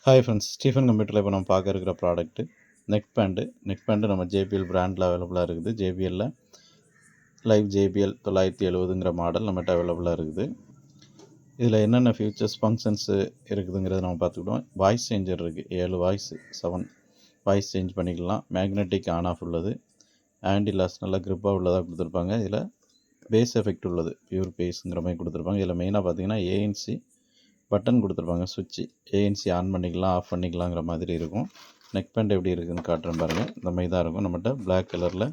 Hi friends, Stephen கம்ப்யூட்டரில் இப்போ நம்ம பார்க்க இருக்கிற ப்ராடக்ட்டு நெக் பேண்டு நம்ம ஜேபிஎல் பிராண்டில் அவைலபிளாக இருக்குது. ஜேபிஎல்லில் லைவ் ஜேபிஎல் 970ங்கிற மாடல் நம்மகிட்ட அவைலபிளாக இருக்குது. இதில் என்னென்ன ஃபியூச்சர்ஸ் ஃபங்க்ஷன்ஸு இருக்குதுங்கிறத நம்ம பார்த்துக்கிட்டோம். வாய்ஸ் சேஞ்சர் இருக்குது, 7 வாய்ஸ் 7 வாய்ஸ் சேஞ்ச் பண்ணிக்கலாம். மேக்னெட்டிக் ஆன் ஆஃப் உள்ளது. ஆன்டி லாஸ் நல்லா க்ரிப்பாக உள்ளதாக கொடுத்துருப்பாங்க. இதில் பேஸ் எஃபெக்ட் உள்ளது, பியூர் பேஸுங்கிற மாதிரி கொடுத்துருப்பாங்க. இதில் மெயினாக பார்த்தீங்கன்னா ஏஎன்சி பட்டன் கொடுத்துருப்பாங்க. சுவிட்சு ஏஎன்சி ஆன் பண்ணிக்கலாம், ஆஃப் பண்ணிக்கலாங்கிற மாதிரி இருக்கும். நெக் பேண்ட் எப்படி இருக்குதுன்னு காட்டுறேன் பாருங்கள். இந்த மாதிரி தான் இருக்கும். நம்மகிட்ட பிளாக் கலரில்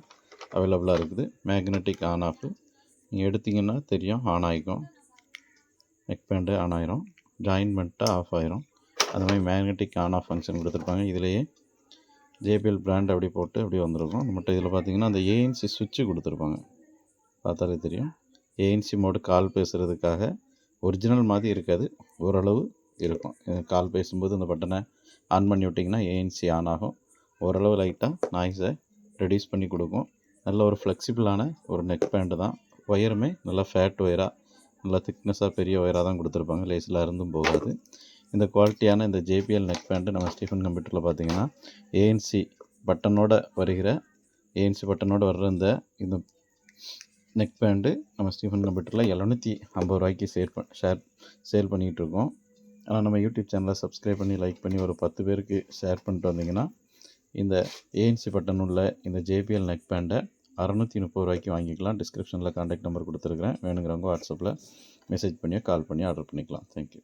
அவைலபிளாக இருக்குது. மேக்னெட்டிக் ஆன் ஆஃப் நீங்கள் எடுத்திங்கன்னா தெரியும், ஆன் ஆகிக்கும். நெக் பேண்டு ஆன் ஆயிரும், ஜாயின் பண்ணிட்டா ஆஃப் ஆயிரும். அந்த மாதிரி மேக்னெட்டிக் ஆன் ஆஃப் ஃபங்க்ஷன் கொடுத்துருப்பாங்க. இதிலேயே ஜேபிஎல் பிராண்ட் அப்படி போட்டு அப்படி வந்திருக்கும். நம்மகிட்ட இதில் பார்த்தீங்கன்னா அந்த ஏஎன்சி சுவிட்சு கொடுத்துருப்பாங்க. பார்த்தாலே தெரியும். ஏஎன்சி மோடு கால் பேசுகிறதுக்காக ஒரிஜினல் மாதிரி இருக்காது, ஓரளவு இருக்கும். கால் பேசும்போது இந்த பட்டனை ஆன் பண்ணி விட்டிங்கன்னா ஏஎன்சி ஆன் ஆகும். ஓரளவு லைட்டாக நாய்ஸை ரெடியூஸ் பண்ணி கொடுக்கும். நல்ல ஒரு ஃப்ளெக்சிபிளான ஒரு நெக் பேண்ட்டு தான். ஒயருமே நல்லா ஃபேட் ஒயராக, நல்லா திக்னஸாக பெரிய ஒயராக தான் கொடுத்துருப்பாங்க. லேஸில் இருந்தும் போகாது. இந்த குவாலிட்டியான இந்த ஜேபிஎல் நெக் பேண்ட்டு நம்ம ஸ்டீஃபன் கம்ப்யூட்டரில் பார்த்தீங்கன்னா ஏஎன்சி பட்டனோடு வர்ற இந்த நெக் பேண்டு நம்ம ஸ்டீஃபன் கம்ப்யூட்டரில் 750 ரூபாய்க்கு சேல் பண்ணிகிட்ருக்கோம். ஆனால் நம்ம யூடியூப் சேனலை சப்ஸ்கிரைப் பண்ணி லைக் பண்ணி ஒரு 10 பேருக்கு ஷேர் பண்ணிட்டு வந்தீங்கன்னா இந்த ஏஎன்சி பட்டன் உள்ள இந்த ஜேபிஎல் நெக் பேண்டை 630 ரூபாய்க்கு வாங்கிக்கலாம். டிஸ்கிரிப்ஷனில் கான்டாக்ட் நம்பர் கொடுத்துருக்குறேன். வேணுங்கிறவங்க வாட்ஸ்அப்பில் மெசேஜ் பண்ணியோ கால் பண்ணி ஆர்டர் பண்ணிக்கலாம். தேங்க்யூ.